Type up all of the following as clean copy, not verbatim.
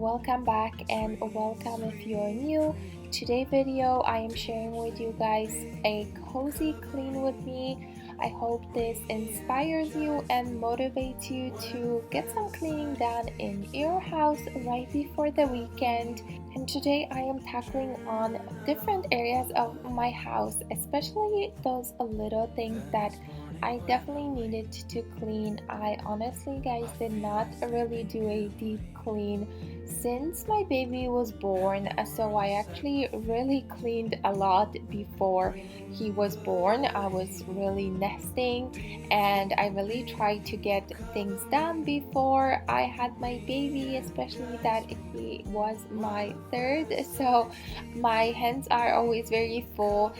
welcome back and welcome if you're new. Today video I am sharing with you guys a cozy clean with me. I hope this inspires you and motivates you to get some cleaning done in your house right before the weekend. And today I am tackling on different areas of my house, especially those little things that I definitely needed to clean. I honestly, guys, did not really do a deep clean since my baby was born, so I actually really cleaned a lot before he was born. I was really nesting and I really tried to get things done before I had my baby, especially that he was my third, so my hands are always very full.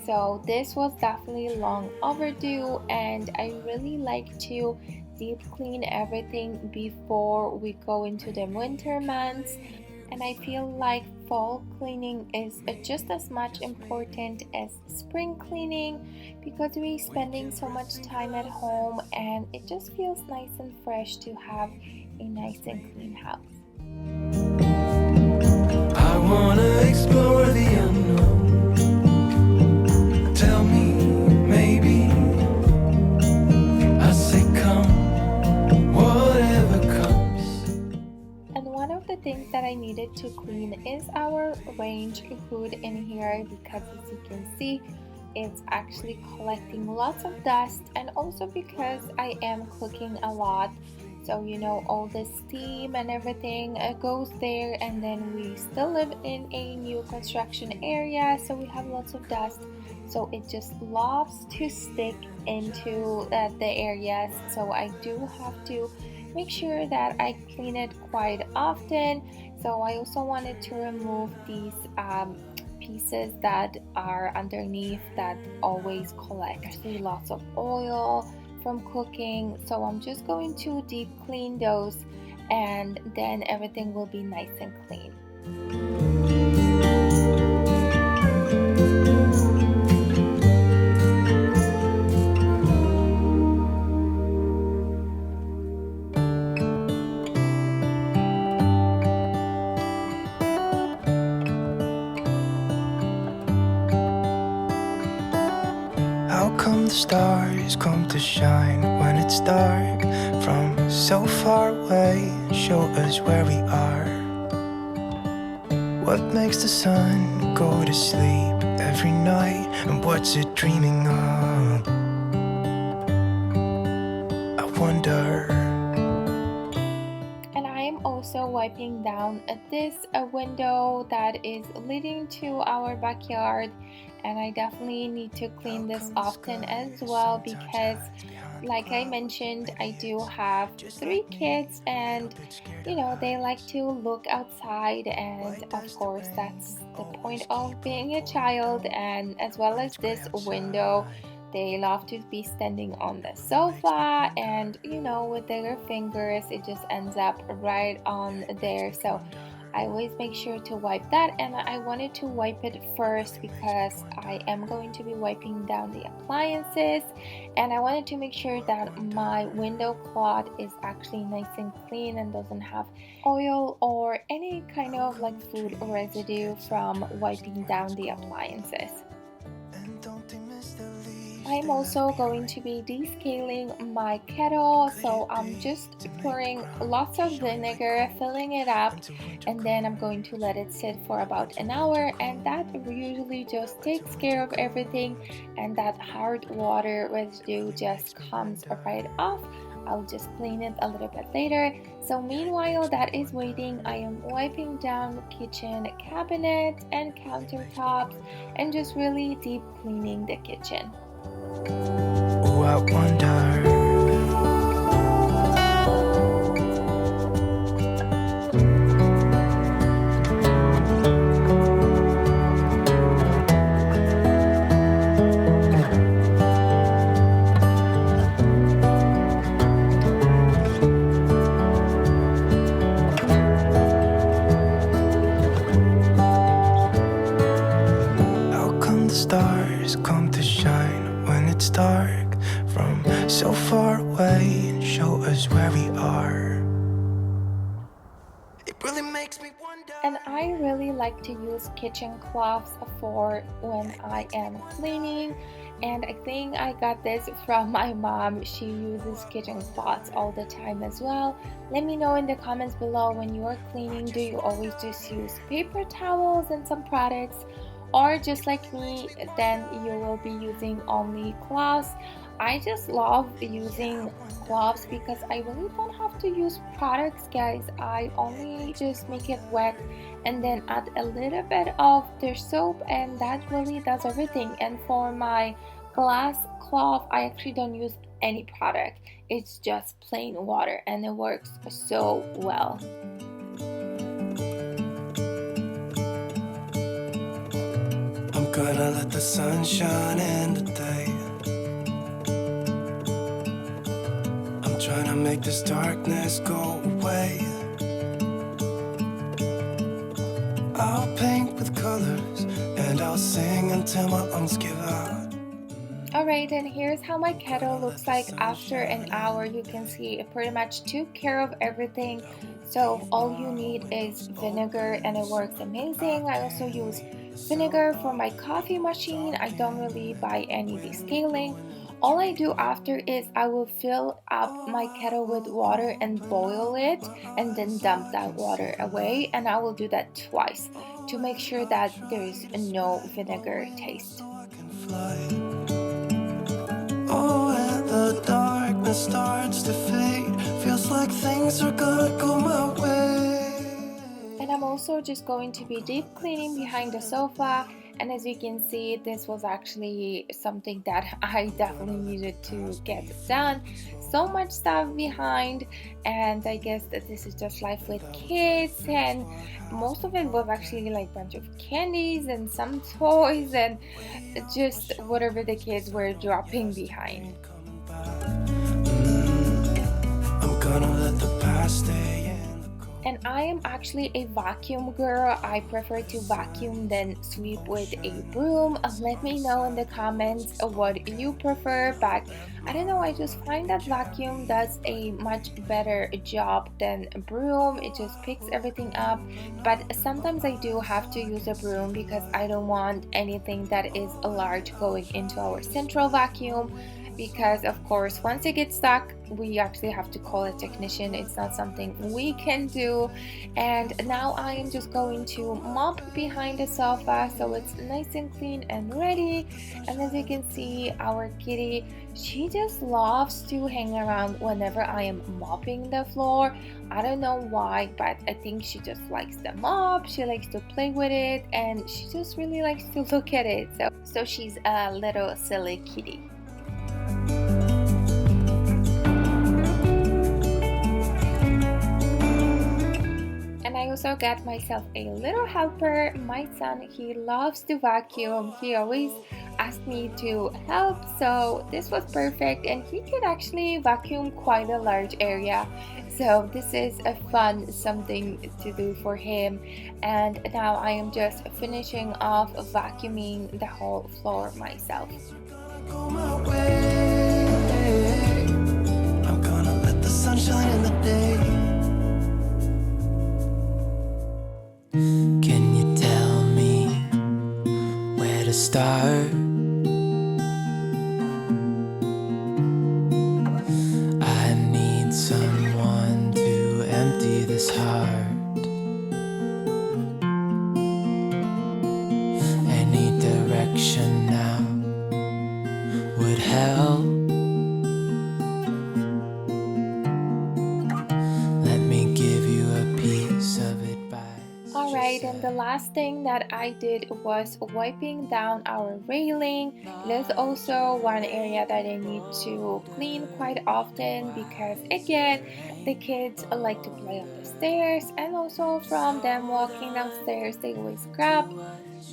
So this was definitely long overdue, and I really like to deep clean everything before we go into the winter months. And I feel like fall cleaning is just as much important as spring cleaning because we're spending so much time at home and it just feels nice and fresh to have a nice and clean house. I wanna explore the unknown. Tell me, maybe. I say come, whatever comes. And one of the things that I needed to clean is our range hood in here because, as you can see, it's actually collecting lots of dust, and also because I am cooking a lot, so you know, all the steam and everything goes there, and then we still live in a new construction area, so we have lots of dust, so it just loves to stick into the areas. So I do have to make sure that I clean it quite often. So I also wanted to remove these pieces that are underneath that always collect actually lots of oil from cooking. So I'm just going to deep clean those, and then everything will be nice and clean. How come the stars come to shine when it's dark from so far away and show us where we are? What makes the sun go to sleep every night, and what's it dreaming of? I wonder. And I am also wiping down this window that is leading to our backyard, and I definitely need to clean this often as well because, like I mentioned, I do have 3 kids, and you know, they like to look outside, and of course that's the point of being a child. And as well as this window, they love to be standing on the sofa, and you know, with their fingers it just ends up right on there. So I always make sure to wipe that, and I wanted to wipe it first because I am going to be wiping down the appliances, and I wanted to make sure that my window cloth is actually nice and clean and doesn't have oil or any kind of like food residue from wiping down the appliances. I'm also going to be descaling my kettle, so I'm just pouring lots of vinegar, filling it up, and then I'm going to let it sit for about an hour, and that usually just takes care of everything, and that hard water residue just comes right off. I'll just clean it a little bit later. So meanwhile that is waiting, I am wiping down kitchen cabinets and countertops and just really deep cleaning the kitchen. Oh, I wonder. How come the stars come to shine when it's dark from so far away and show us where we are? It really makes me And I really like to use kitchen cloths for when I am cleaning, and I think I got this from my mom. She uses kitchen cloths all the time as well. Let me know in the comments below, when you are cleaning, do you always just use paper towels and some products, or just like me, then you will be using only cloths? I just love using cloths because I really don't have to use products, guys. I only just make it wet and then add a little bit of their soap, and that really does everything. And for my glass cloth, I actually don't use any product. It's just plain water and it works so well. I'm gonna let the sun shine in today. I'm trying to make this darkness go away. I'll paint with colors and I'll sing until my lungs give out. Alright, and here's how my kettle looks like after an hour. You can see it pretty much took care of everything. So all you need is vinegar and it works amazing. I also use vinegar for my coffee machine. I don't really buy any descaling. All I do after is I will fill up my kettle with water and boil it and then dump that water away, and I will do that twice to make sure that there is no vinegar taste. Oh, and the darkness starts to fade. Feels like things are gonna go my way. And I'm also just going to be deep cleaning behind the sofa, and as you can see, this was actually something that I definitely needed to get done. So much stuff behind, and I guess that this is just life with kids, and most of it was actually like a bunch of candies and some toys and just whatever the kids were dropping behind. I'm gonna let the past stay. And I am actually a vacuum girl. I prefer to vacuum than sweep with a broom. Let me know in the comments what you prefer, but I don't know, I just find that vacuum does a much better job than a broom. It just picks everything up, but sometimes I do have to use a broom because I don't want anything that is large going into our central vacuum, because of course once it gets stuck we actually have to call a technician. It's not something we can do. And now I am just going to mop behind the sofa so it's nice and clean and ready. And as you can see, our kitty, she just loves to hang around whenever I am mopping the floor. I don't know why, but I think she just likes the mop, she likes to play with it, and she just really likes to look at it. So she's a little silly kitty. And I also got myself a little helper. My son, he loves to vacuum. He always asked me to help, so this was perfect, and he could actually vacuum quite a large area. So this is a fun something to do for him. And now I am just finishing off vacuuming the whole floor myself. I'm gonna let the sunshine in the day. Can you tell me where to start? I need someone to empty this heart. Any direction now would help. Let me give you a piece of advice. Alright, and the last thing that I did was wiping down our railing. There's also one area that I need to clean quite often because again, the kids like to play on the stairs, and also from them walking downstairs they always grab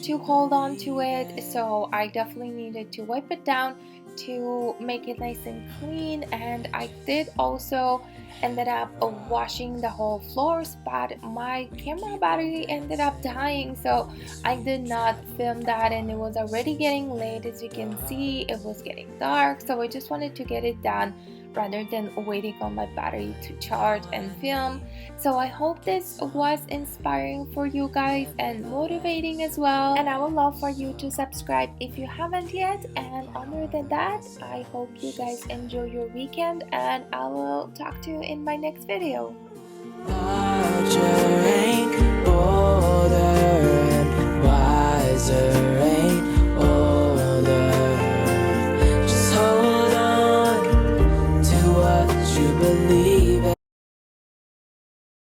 to hold on to it. So I definitely needed to wipe it down to make it nice and clean. And I did also ended up washing the whole floors, but my camera battery ended up dying, so I did not film that, and it was already getting late. As you can see, it was getting dark, so I just wanted to get it done rather than waiting on my battery to charge and film. So I hope this was inspiring for you guys and motivating as well, and I would love for you to subscribe if you haven't yet. And other than that, I hope you guys enjoy your weekend, and I will talk to you in my next video. Larger ain't bolder and wiser ain't older. Just hold on to what you believe in.